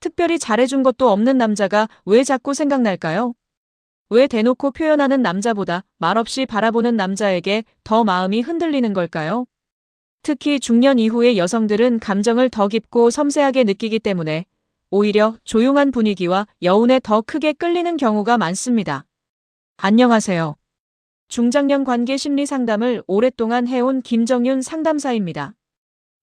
특별히 잘해준 것도 없는 남자가 왜 자꾸 생각날까요? 왜 대놓고 표현하는 남자보다 말없이 바라보는 남자에게 더 마음이 흔들리는 걸까요? 특히 중년 이후의 여성들은 감정을 더 깊고 섬세하게 느끼기 때문에 오히려 조용한 분위기와 여운에 더 크게 끌리는 경우가 많습니다. 안녕하세요. 중장년 관계 심리 상담을 오랫동안 해온 김정윤 상담사입니다.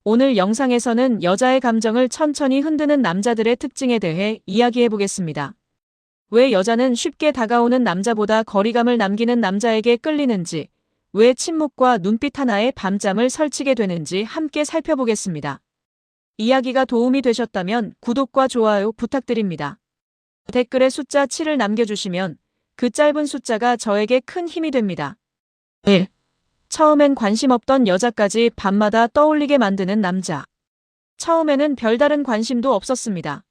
오늘 영상에서는 여자의 감정을 천천히 흔드는 남자들의 특징에 대해 이야기해 보겠습니다. 왜 여자는 쉽게 다가오는 남자보다 거리감을 남기는 남자에게 끌리는지, 왜 침묵과 눈빛 하나에 밤잠을 설치게 되는지 함께 살펴보겠습니다. 이야기가 도움이 되셨다면 구독과 좋아요 부탁드립니다. 댓글에 숫자 7을 남겨주시면 그 짧은 숫자가 저에게 큰 힘이 됩니다. 1. 처음엔 관심 없던 여자까지 밤마다 떠올리게 만드는 남자. 처음에는 별다른 관심도 없었습니다.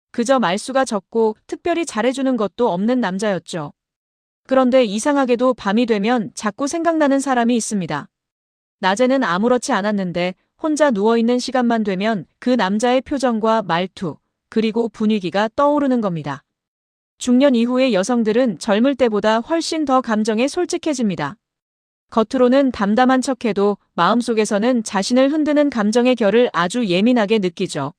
그저 말수가 적고 특별히 잘해주는 것도 없는 남자였죠. 그런데 이상하게도 밤이 되면 자꾸 생각나는 사람이 있습니다. 낮에는 아무렇지 않았는데 혼자 누워있는 시간만 되면 그 남자의 표정과 말투, 그리고 분위기가 떠오르는 겁니다. 중년 이후의 여성들은 젊을 때보다 훨씬 더 감정에 솔직해집니다. 겉으로는 담담한 척해도 마음속에서는 자신을 흔드는 감정의 결을 아주 예민하게 느끼죠.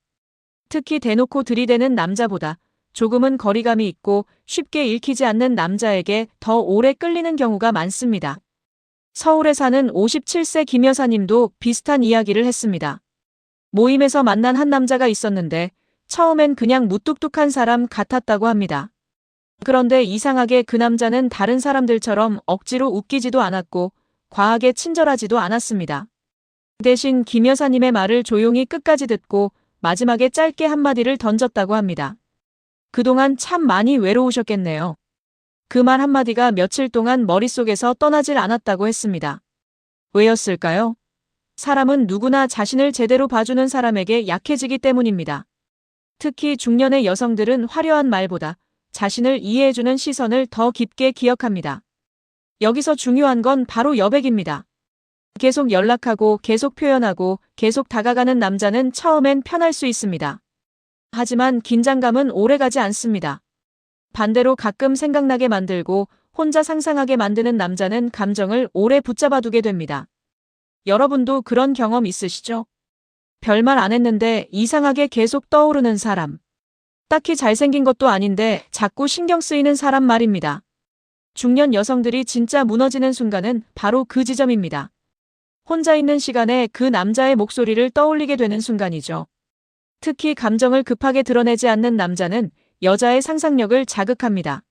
특히 대놓고 들이대는 남자보다 조금은 거리감이 있고 쉽게 읽히지 않는 남자에게 더 오래 끌리는 경우가 많습니다. 서울에 사는 57세 김 여사님도 비슷한 이야기를 했습니다. 모임에서 만난 한 남자가 있었는데 처음엔 그냥 무뚝뚝한 사람 같았다고 합니다. 그런데 이상하게 그 남자는 다른 사람들처럼 억지로 웃기지도 않았고 과하게 친절하지도 않았습니다. 대신 김 여사님의 말을 조용히 끝까지 듣고 마지막에 짧게 한마디를 던졌다고 합니다. 그동안 참 많이 외로우셨겠네요. 그 말 한마디가 며칠 동안 머릿속에서 떠나질 않았다고 했습니다. 왜였을까요? 사람은 누구나 자신을 제대로 봐주는 사람에게 약해지기 때문입니다. 특히 중년의 여성들은 화려한 말보다 자신을 이해해주는 시선을 더 깊게 기억합니다. 여기서 중요한 건 바로 여백입니다. 계속 연락하고 계속 표현하고 계속 다가가는 남자는 처음엔 편할 수 있습니다. 하지만 긴장감은 오래가지 않습니다. 반대로 가끔 생각나게 만들고 혼자 상상하게 만드는 남자는 감정을 오래 붙잡아두게 됩니다. 여러분도 그런 경험 있으시죠? 별말 안 했는데 이상하게 계속 떠오르는 사람. 딱히 잘생긴 것도 아닌데 자꾸 신경 쓰이는 사람 말입니다. 중년 여성들이 진짜 무너지는 순간은 바로 그 지점입니다. 혼자 있는 시간에 그 남자의 목소리를 떠올리게 되는 순간이죠. 특히 감정을 급하게 드러내지 않는 남자는 여자의 상상력을 자극합니다.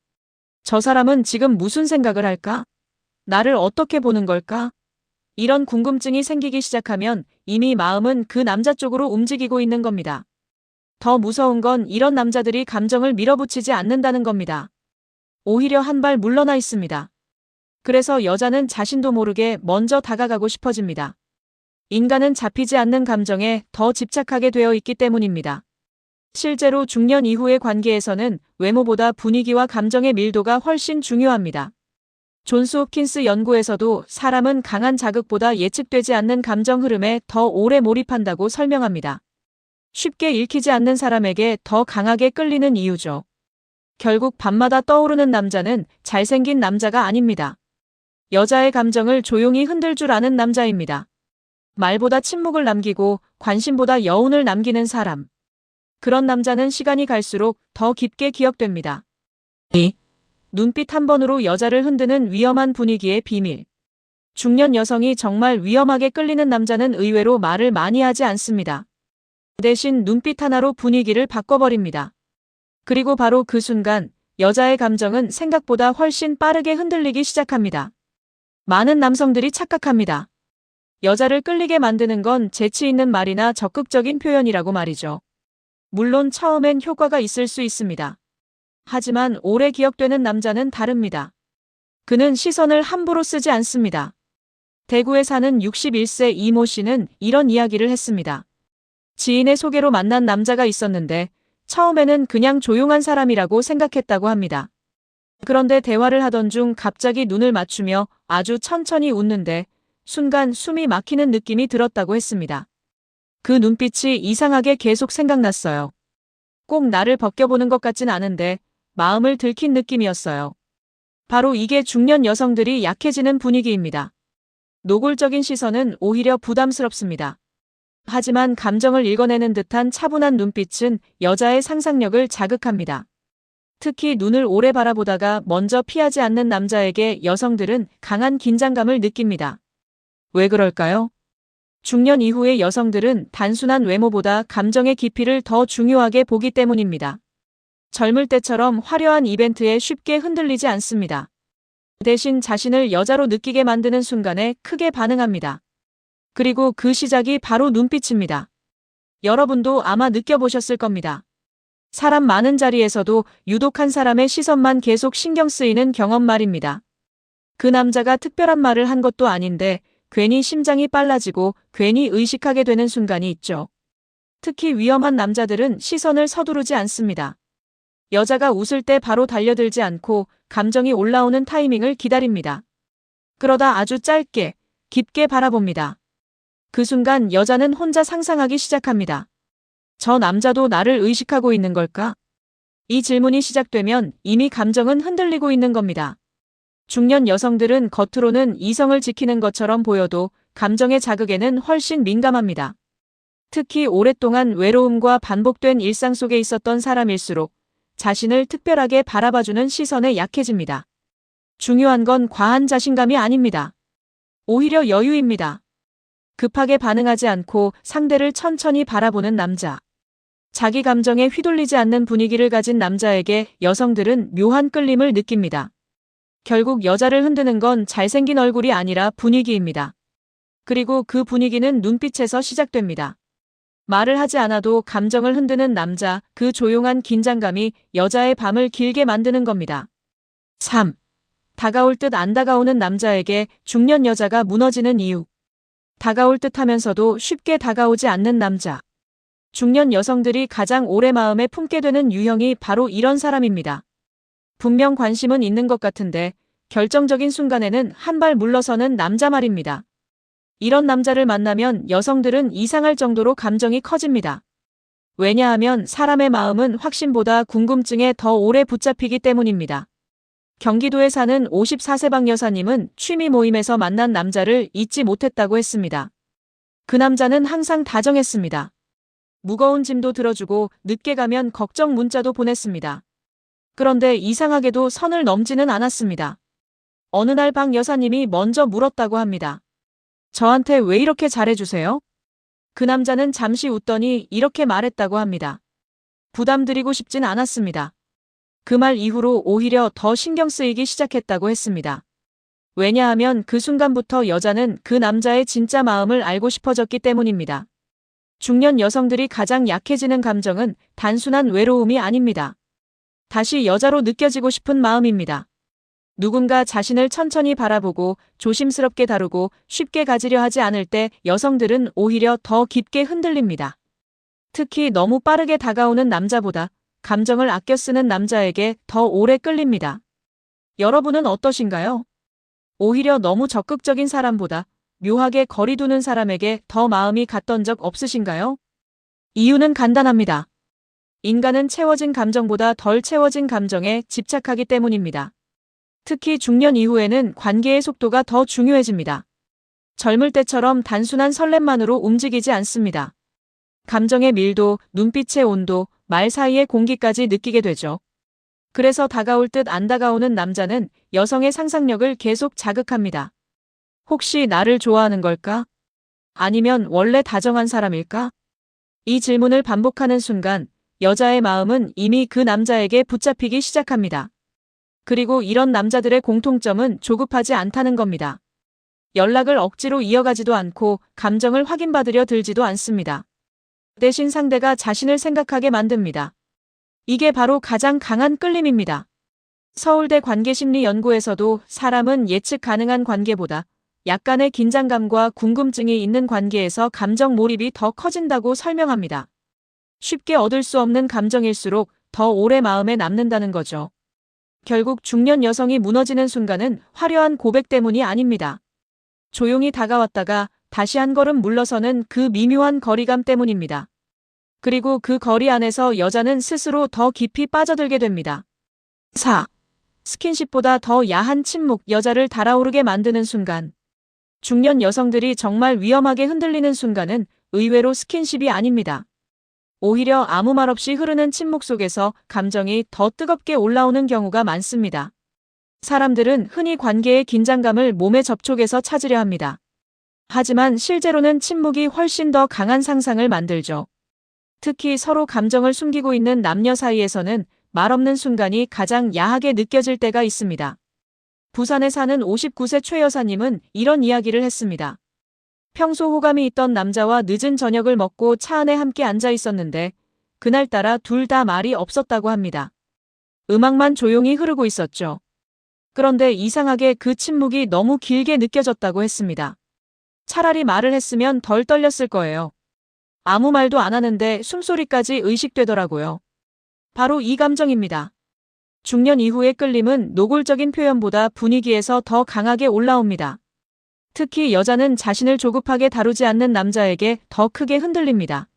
저 사람은 지금 무슨 생각을 할까? 나를 어떻게 보는 걸까? 이런 궁금증이 생기기 시작하면 이미 마음은 그 남자 쪽으로 움직이고 있는 겁니다. 더 무서운 건 이런 남자들이 감정을 밀어붙이지 않는다는 겁니다. 오히려 한 발 물러나 있습니다. 그래서 여자는 자신도 모르게 먼저 다가가고 싶어집니다. 인간은 잡히지 않는 감정에 더 집착하게 되어 있기 때문입니다. 실제로 중년 이후의 관계에서는 외모보다 분위기와 감정의 밀도가 훨씬 중요합니다. 존스 홉킨스 연구에서도 사람은 강한 자극보다 예측되지 않는 감정 흐름에 더 오래 몰입한다고 설명합니다. 쉽게 읽히지 않는 사람에게 더 강하게 끌리는 이유죠. 결국 밤마다 떠오르는 남자는 잘생긴 남자가 아닙니다. 여자의 감정을 조용히 흔들 줄 아는 남자입니다. 말보다 침묵을 남기고 관심보다 여운을 남기는 사람. 그런 남자는 시간이 갈수록 더 깊게 기억됩니다. 2. 눈빛 한 번으로 여자를 흔드는 위험한 분위기의 비밀. 중년 여성이 정말 위험하게 끌리는 남자는 의외로 말을 많이 하지 않습니다. 대신 눈빛 하나로 분위기를 바꿔버립니다. 그리고 바로 그 순간 여자의 감정은 생각보다 훨씬 빠르게 흔들리기 시작합니다. 많은 남성들이 착각합니다. 여자를 끌리게 만드는 건 재치 있는 말이나 적극적인 표현이라고 말이죠. 물론 처음엔 효과가 있을 수 있습니다. 하지만 오래 기억되는 남자는 다릅니다. 그는 시선을 함부로 쓰지 않습니다. 대구에 사는 61세 이모 씨는 이런 이야기를 했습니다. 지인의 소개로 만난 남자가 있었는데 처음에는 그냥 조용한 사람이라고 생각했다고 합니다. 그런데 대화를 하던 중 갑자기 눈을 맞추며 아주 천천히 웃는데 순간 숨이 막히는 느낌이 들었다고 했습니다. 그 눈빛이 이상하게 계속 생각났어요. 꼭 나를 벗겨보는 것 같진 않은데 마음을 들킨 느낌이었어요. 바로 이게 중년 여성들이 약해지는 분위기입니다. 노골적인 시선은 오히려 부담스럽습니다. 하지만 감정을 읽어내는 듯한 차분한 눈빛은 여자의 상상력을 자극합니다. 특히 눈을 오래 바라보다가 먼저 피하지 않는 남자에게 여성들은 강한 긴장감을 느낍니다. 왜 그럴까요? 중년 이후의 여성들은 단순한 외모보다 감정의 깊이를 더 중요하게 보기 때문입니다. 젊을 때처럼 화려한 이벤트에 쉽게 흔들리지 않습니다. 대신 자신을 여자로 느끼게 만드는 순간에 크게 반응합니다. 그리고 그 시작이 바로 눈빛입니다. 여러분도 아마 느껴보셨을 겁니다. 사람 많은 자리에서도 유독 한 사람의 시선만 계속 신경 쓰이는 경험 말입니다. 그 남자가 특별한 말을 한 것도 아닌데 괜히 심장이 빨라지고 괜히 의식하게 되는 순간이 있죠. 특히 위험한 남자들은 시선을 서두르지 않습니다. 여자가 웃을 때 바로 달려들지 않고 감정이 올라오는 타이밍을 기다립니다. 그러다 아주 짧게, 깊게 바라봅니다. 그 순간 여자는 혼자 상상하기 시작합니다. 저 남자도 나를 의식하고 있는 걸까? 이 질문이 시작되면 이미 감정은 흔들리고 있는 겁니다. 중년 여성들은 겉으로는 이성을 지키는 것처럼 보여도 감정의 자극에는 훨씬 민감합니다. 특히 오랫동안 외로움과 반복된 일상 속에 있었던 사람일수록 자신을 특별하게 바라봐주는 시선에 약해집니다. 중요한 건 과한 자신감이 아닙니다. 오히려 여유입니다. 급하게 반응하지 않고 상대를 천천히 바라보는 남자. 자기 감정에 휘둘리지 않는 분위기를 가진 남자에게 여성들은 묘한 끌림을 느낍니다. 결국 여자를 흔드는 건 잘생긴 얼굴이 아니라 분위기입니다. 그리고 그 분위기는 눈빛에서 시작됩니다. 말을 하지 않아도 감정을 흔드는 남자, 그 조용한 긴장감이 여자의 밤을 길게 만드는 겁니다. 3. 다가올 듯 안 다가오는 남자에게 중년 여자가 무너지는 이유. 다가올 듯 하면서도 쉽게 다가오지 않는 남자. 중년 여성들이 가장 오래 마음에 품게 되는 유형이 바로 이런 사람입니다. 분명 관심은 있는 것 같은데 결정적인 순간에는 한 발 물러서는 남자 말입니다. 이런 남자를 만나면 여성들은 이상할 정도로 감정이 커집니다. 왜냐하면 사람의 마음은 확신보다 궁금증에 더 오래 붙잡히기 때문입니다. 경기도에 사는 54세방 여사님은 취미 모임에서 만난 남자를 잊지 못했다고 했습니다. 그 남자는 항상 다정했습니다. 무거운 짐도 들어주고 늦게 가면 걱정 문자도 보냈습니다. 그런데 이상하게도 선을 넘지는 않았습니다. 어느 날 방 여사님이 먼저 물었다고 합니다. 저한테 왜 이렇게 잘해주세요? 그 남자는 잠시 웃더니 이렇게 말했다고 합니다. 부담드리고 싶진 않았습니다. 그 말 이후로 오히려 더 신경 쓰이기 시작했다고 했습니다. 왜냐하면 그 순간부터 여자는 그 남자의 진짜 마음을 알고 싶어졌기 때문입니다. 중년 여성들이 가장 약해지는 감정은 단순한 외로움이 아닙니다. 다시 여자로 느껴지고 싶은 마음입니다. 누군가 자신을 천천히 바라보고 조심스럽게 다루고 쉽게 가지려 하지 않을 때 여성들은 오히려 더 깊게 흔들립니다. 특히 너무 빠르게 다가오는 남자보다 감정을 아껴 쓰는 남자에게 더 오래 끌립니다. 여러분은 어떠신가요? 오히려 너무 적극적인 사람보다 묘하게 거리 두는 사람에게 더 마음이 갔던 적 없으신가요? 이유는 간단합니다. 인간은 채워진 감정보다 덜 채워진 감정에 집착하기 때문입니다. 특히 중년 이후에는 관계의 속도가 더 중요해집니다. 젊을 때처럼 단순한 설렘만으로 움직이지 않습니다. 감정의 밀도, 눈빛의 온도, 말 사이의 공기까지 느끼게 되죠. 그래서 다가올 듯 안 다가오는 남자는 여성의 상상력을 계속 자극합니다. 혹시 나를 좋아하는 걸까? 아니면 원래 다정한 사람일까? 이 질문을 반복하는 순간 여자의 마음은 이미 그 남자에게 붙잡히기 시작합니다. 그리고 이런 남자들의 공통점은 조급하지 않다는 겁니다. 연락을 억지로 이어가지도 않고 감정을 확인받으려 들지도 않습니다. 대신 상대가 자신을 생각하게 만듭니다. 이게 바로 가장 강한 끌림입니다. 서울대 관계심리연구에서도 사람은 예측 가능한 관계보다 약간의 긴장감과 궁금증이 있는 관계에서 감정 몰입이 더 커진다고 설명합니다. 쉽게 얻을 수 없는 감정일수록 더 오래 마음에 남는다는 거죠. 결국 중년 여성이 무너지는 순간은 화려한 고백 때문이 아닙니다. 조용히 다가왔다가 다시 한 걸음 물러서는 그 미묘한 거리감 때문입니다. 그리고 그 거리 안에서 여자는 스스로 더 깊이 빠져들게 됩니다. 4. 스킨십보다 더 야한 침묵, 여자를 달아오르게 만드는 순간. 중년 여성들이 정말 위험하게 흔들리는 순간은 의외로 스킨십이 아닙니다. 오히려 아무 말 없이 흐르는 침묵 속에서 감정이 더 뜨겁게 올라오는 경우가 많습니다. 사람들은 흔히 관계의 긴장감을 몸의 접촉에서 찾으려 합니다. 하지만 실제로는 침묵이 훨씬 더 강한 상상을 만들죠. 특히 서로 감정을 숨기고 있는 남녀 사이에서는 말 없는 순간이 가장 야하게 느껴질 때가 있습니다. 부산에 사는 59세 최 여사님은 이런 이야기를 했습니다. 평소 호감이 있던 남자와 늦은 저녁을 먹고 차 안에 함께 앉아 있었는데 그날따라 둘 다 말이 없었다고 합니다. 음악만 조용히 흐르고 있었죠. 그런데 이상하게 그 침묵이 너무 길게 느껴졌다고 했습니다. 차라리 말을 했으면 덜 떨렸을 거예요. 아무 말도 안 하는데 숨소리까지 의식되더라고요. 바로 이 감정입니다. 중년 이후의 끌림은 노골적인 표현보다 분위기에서 더 강하게 올라옵니다. 특히 여자는 자신을 조급하게 다루지 않는 남자에게 더 크게 흔들립니다.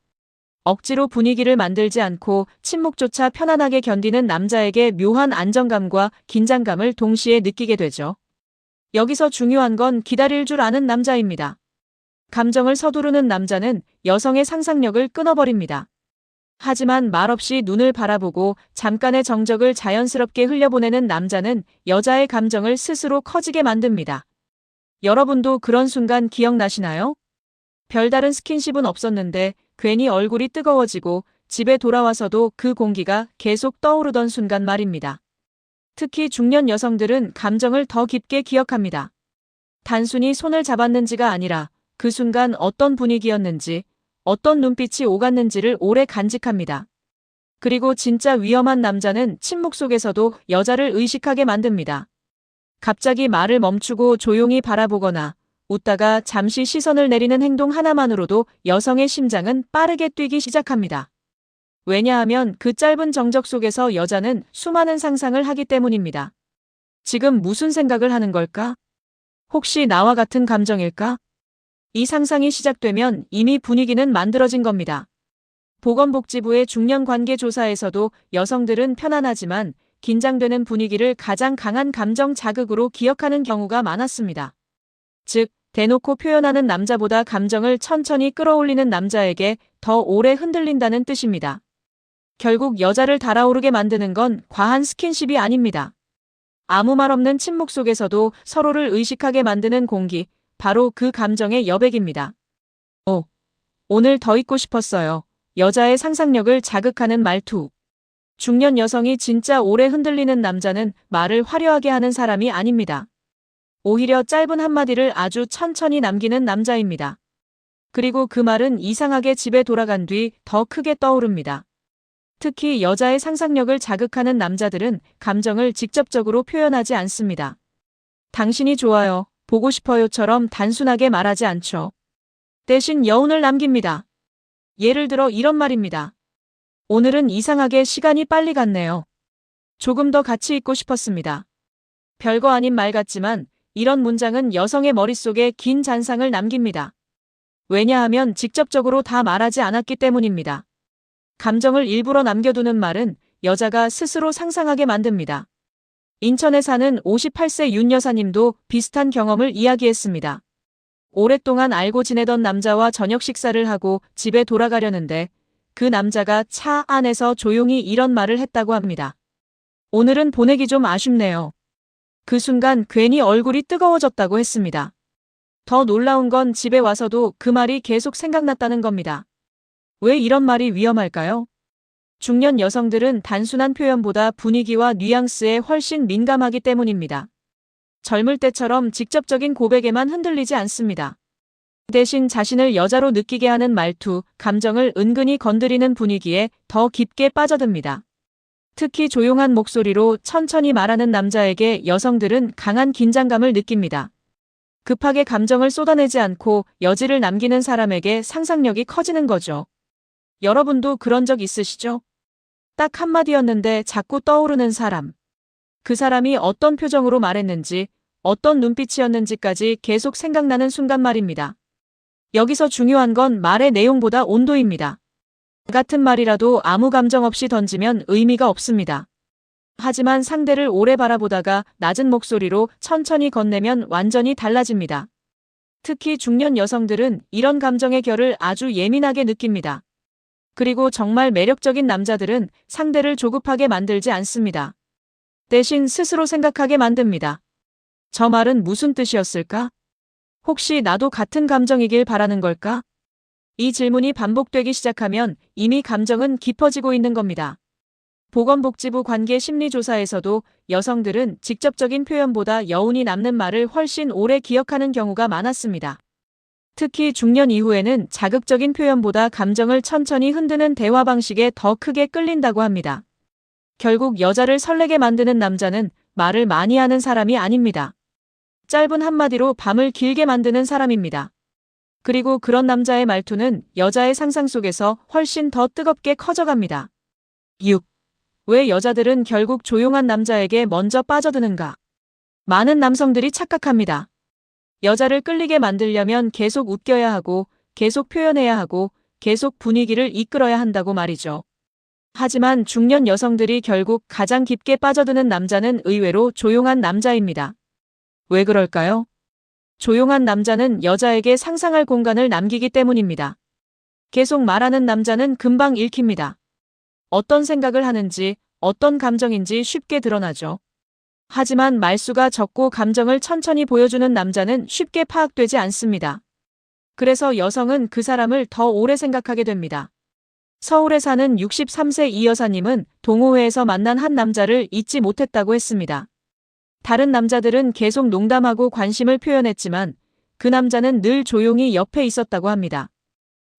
억지로 분위기를 만들지 않고 침묵조차 편안하게 견디는 남자에게 묘한 안정감과 긴장감을 동시에 느끼게 되죠. 여기서 중요한 건 기다릴 줄 아는 남자입니다. 감정을 서두르는 남자는 여성의 상상력을 끊어버립니다. 하지만 말없이 눈을 바라보고 잠깐의 정적을 자연스럽게 흘려보내는 남자는 여자의 감정을 스스로 커지게 만듭니다. 여러분도 그런 순간 기억나시나요? 별다른 스킨십은 없었는데 괜히 얼굴이 뜨거워지고 집에 돌아와서도 그 공기가 계속 떠오르던 순간 말입니다. 특히 중년 여성들은 감정을 더 깊게 기억합니다. 단순히 손을 잡았는지가 아니라 그 순간 어떤 분위기였는지, 어떤 눈빛이 오갔는지를 오래 간직합니다. 그리고 진짜 위험한 남자는 침묵 속에서도 여자를 의식하게 만듭니다. 갑자기 말을 멈추고 조용히 바라보거나 웃다가 잠시 시선을 내리는 행동 하나만으로도 여성의 심장은 빠르게 뛰기 시작합니다. 왜냐하면 그 짧은 정적 속에서 여자는 수많은 상상을 하기 때문입니다. 지금 무슨 생각을 하는 걸까? 혹시 나와 같은 감정일까? 이 상상이 시작되면 이미 분위기는 만들어진 겁니다. 보건복지부의 중년관계조사에서도 여성들은 편안하지만 긴장되는 분위기를 가장 강한 감정 자극으로 기억하는 경우가 많았습니다. 즉, 대놓고 표현하는 남자보다 감정을 천천히 끌어올리는 남자에게 더 오래 흔들린다는 뜻입니다. 결국 여자를 달아오르게 만드는 건 과한 스킨십이 아닙니다. 아무 말 없는 침묵 속에서도 서로를 의식하게 만드는 공기, 바로 그 감정의 여백입니다. 오늘 더 있고 싶었어요. 여자의 상상력을 자극하는 말투. 중년 여성이 진짜 오래 흔들리는 남자는 말을 화려하게 하는 사람이 아닙니다. 오히려 짧은 한마디를 아주 천천히 남기는 남자입니다. 그리고 그 말은 이상하게 집에 돌아간 뒤 더 크게 떠오릅니다. 특히 여자의 상상력을 자극하는 남자들은 감정을 직접적으로 표현하지 않습니다. 당신이 좋아요, 보고 싶어요처럼 단순하게 말하지 않죠. 대신 여운을 남깁니다. 예를 들어 이런 말입니다. 오늘은 이상하게 시간이 빨리 갔네요. 조금 더 같이 있고 싶었습니다. 별거 아닌 말 같지만 이런 문장은 여성의 머릿속에 긴 잔상을 남깁니다. 왜냐하면 직접적으로 다 말하지 않았기 때문입니다. 감정을 일부러 남겨두는 말은 여자가 스스로 상상하게 만듭니다. 인천에 사는 58세 윤 여사님도 비슷한 경험을 이야기했습니다. 오랫동안 알고 지내던 남자와 저녁 식사를 하고 집에 돌아가려는데 그 남자가 차 안에서 조용히 이런 말을 했다고 합니다. 오늘은 보내기 좀 아쉽네요. 그 순간 괜히 얼굴이 뜨거워졌다고 했습니다. 더 놀라운 건 집에 와서도 그 말이 계속 생각났다는 겁니다. 왜 이런 말이 위험할까요? 중년 여성들은 단순한 표현보다 분위기와 뉘앙스에 훨씬 민감하기 때문입니다. 젊을 때처럼 직접적인 고백에만 흔들리지 않습니다. 대신 자신을 여자로 느끼게 하는 말투, 감정을 은근히 건드리는 분위기에 더 깊게 빠져듭니다. 특히 조용한 목소리로 천천히 말하는 남자에게 여성들은 강한 긴장감을 느낍니다. 급하게 감정을 쏟아내지 않고 여지를 남기는 사람에게 상상력이 커지는 거죠. 여러분도 그런 적 있으시죠? 딱 한마디였는데 자꾸 떠오르는 사람. 그 사람이 어떤 표정으로 말했는지, 어떤 눈빛이었는지까지 계속 생각나는 순간 말입니다. 여기서 중요한 건 말의 내용보다 온도입니다. 같은 말이라도 아무 감정 없이 던지면 의미가 없습니다. 하지만 상대를 오래 바라보다가 낮은 목소리로 천천히 건네면 완전히 달라집니다. 특히 중년 여성들은 이런 감정의 결을 아주 예민하게 느낍니다. 그리고 정말 매력적인 남자들은 상대를 조급하게 만들지 않습니다. 대신 스스로 생각하게 만듭니다. 저 말은 무슨 뜻이었을까? 혹시 나도 같은 감정이길 바라는 걸까? 이 질문이 반복되기 시작하면 이미 감정은 깊어지고 있는 겁니다. 보건복지부 관계 심리조사에서도 여성들은 직접적인 표현보다 여운이 남는 말을 훨씬 오래 기억하는 경우가 많았습니다. 특히 중년 이후에는 자극적인 표현보다 감정을 천천히 흔드는 대화 방식에 더 크게 끌린다고 합니다. 결국 여자를 설레게 만드는 남자는 말을 많이 하는 사람이 아닙니다. 짧은 한마디로 밤을 길게 만드는 사람입니다. 그리고 그런 남자의 말투는 여자의 상상 속에서 훨씬 더 뜨겁게 커져갑니다. 6. 왜 여자들은 결국 조용한 남자에게 먼저 빠져드는가? 많은 남성들이 착각합니다. 여자를 끌리게 만들려면 계속 웃겨야 하고, 계속 표현해야 하고, 계속 분위기를 이끌어야 한다고 말이죠. 하지만 중년 여성들이 결국 가장 깊게 빠져드는 남자는 의외로 조용한 남자입니다. 왜 그럴까요? 조용한 남자는 여자에게 상상할 공간을 남기기 때문입니다. 계속 말하는 남자는 금방 읽힙니다. 어떤 생각을 하는지, 어떤 감정인지 쉽게 드러나죠. 하지만 말수가 적고 감정을 천천히 보여주는 남자는 쉽게 파악되지 않습니다. 그래서 여성은 그 사람을 더 오래 생각하게 됩니다. 서울에 사는 63세 이 여사님은 동호회에서 만난 한 남자를 잊지 못했다고 했습니다. 다른 남자들은 계속 농담하고 관심을 표현했지만 그 남자는 늘 조용히 옆에 있었다고 합니다.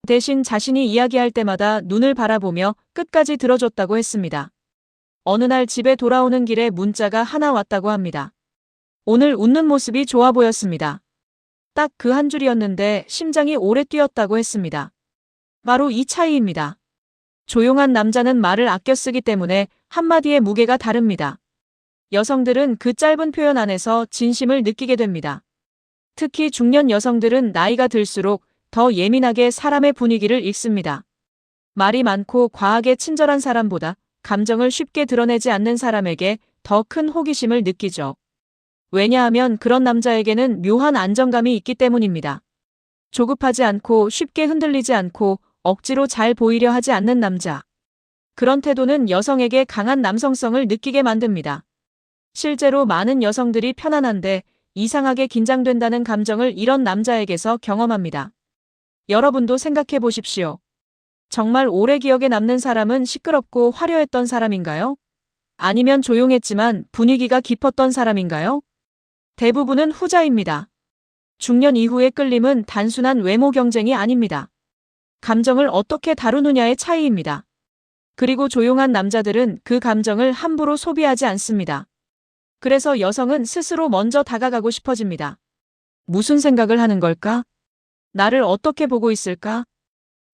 대신 자신이 이야기할 때마다 눈을 바라보며 끝까지 들어줬다고 했습니다. 어느 날 집에 돌아오는 길에 문자가 하나 왔다고 합니다. 오늘 웃는 모습이 좋아 보였습니다. 딱 그 한 줄이었는데 심장이 오래 뛰었다고 했습니다. 바로 이 차이입니다. 조용한 남자는 말을 아껴 쓰기 때문에 한마디의 무게가 다릅니다. 여성들은 그 짧은 표현 안에서 진심을 느끼게 됩니다. 특히 중년 여성들은 나이가 들수록 더 예민하게 사람의 분위기를 읽습니다. 말이 많고 과하게 친절한 사람보다 감정을 쉽게 드러내지 않는 사람에게 더 큰 호기심을 느끼죠. 왜냐하면 그런 남자에게는 묘한 안정감이 있기 때문입니다. 조급하지 않고 쉽게 흔들리지 않고 억지로 잘 보이려 하지 않는 남자. 그런 태도는 여성에게 강한 남성성을 느끼게 만듭니다. 실제로 많은 여성들이 편안한데 이상하게 긴장된다는 감정을 이런 남자에게서 경험합니다. 여러분도 생각해 보십시오. 정말 오래 기억에 남는 사람은 시끄럽고 화려했던 사람인가요? 아니면 조용했지만 분위기가 깊었던 사람인가요? 대부분은 후자입니다. 중년 이후의 끌림은 단순한 외모 경쟁이 아닙니다. 감정을 어떻게 다루느냐의 차이입니다. 그리고 조용한 남자들은 그 감정을 함부로 소비하지 않습니다. 그래서 여성은 스스로 먼저 다가가고 싶어집니다. 무슨 생각을 하는 걸까? 나를 어떻게 보고 있을까?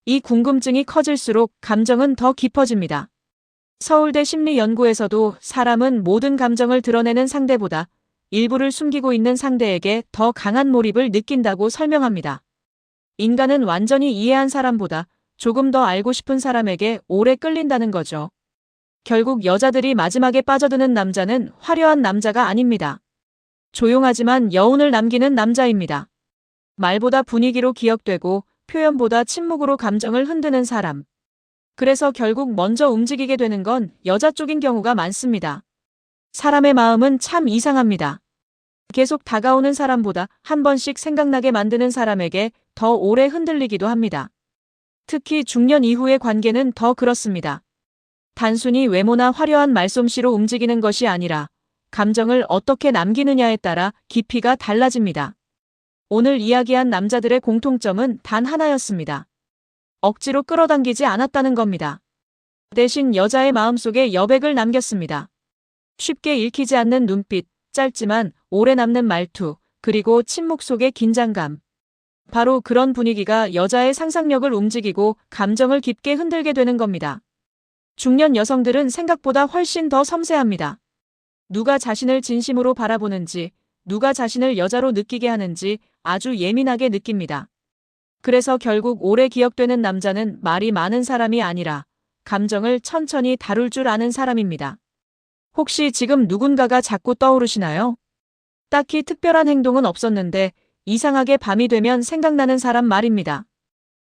이 궁금증이 커질수록 감정은 더 깊어집니다. 서울대 심리연구에서도 사람은 모든 감정을 드러내는 상대보다 일부를 숨기고 있는 상대에게 더 강한 몰입을 느낀다고 설명합니다. 인간은 완전히 이해한 사람보다 조금 더 알고 싶은 사람에게 오래 끌린다는 거죠. 결국 여자들이 마지막에 빠져드는 남자는 화려한 남자가 아닙니다. 조용하지만 여운을 남기는 남자입니다. 말보다 분위기로 기억되고 표현보다 침묵으로 감정을 흔드는 사람. 그래서 결국 먼저 움직이게 되는 건 여자 쪽인 경우가 많습니다. 사람의 마음은 참 이상합니다. 계속 다가오는 사람보다 한 번씩 생각나게 만드는 사람에게 더 오래 흔들리기도 합니다. 특히 중년 이후의 관계는 더 그렇습니다. 단순히 외모나 화려한 말솜씨로 움직이는 것이 아니라 감정을 어떻게 남기느냐에 따라 깊이가 달라집니다. 오늘 이야기한 남자들의 공통점은 단 하나였습니다. 억지로 끌어당기지 않았다는 겁니다. 대신 여자의 마음속에 여백을 남겼습니다. 쉽게 읽히지 않는 눈빛, 짧지만 오래 남는 말투, 그리고 침묵 속의 긴장감. 바로 그런 분위기가 여자의 상상력을 움직이고 감정을 깊게 흔들게 되는 겁니다. 중년 여성들은 생각보다 훨씬 더 섬세합니다. 누가 자신을 진심으로 바라보는지, 누가 자신을 여자로 느끼게 하는지 아주 예민하게 느낍니다. 그래서 결국 오래 기억되는 남자는 말이 많은 사람이 아니라 감정을 천천히 다룰 줄 아는 사람입니다. 혹시 지금 누군가가 자꾸 떠오르시나요? 딱히 특별한 행동은 없었는데 이상하게 밤이 되면 생각나는 사람 말입니다.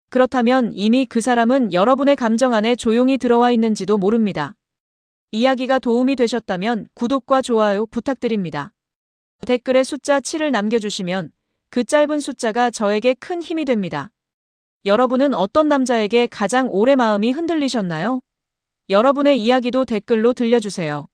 그렇다면 이미 그 사람은 여러분의 감정 안에 조용히 들어와 있는지도 모릅니다. 이야기가 도움이 되셨다면 구독과 좋아요 부탁드립니다. 댓글에 숫자 7을 남겨주시면 그 짧은 숫자가 저에게 큰 힘이 됩니다. 여러분은 어떤 남자에게 가장 오래 마음이 흔들리셨나요? 여러분의 이야기도 댓글로 들려주세요.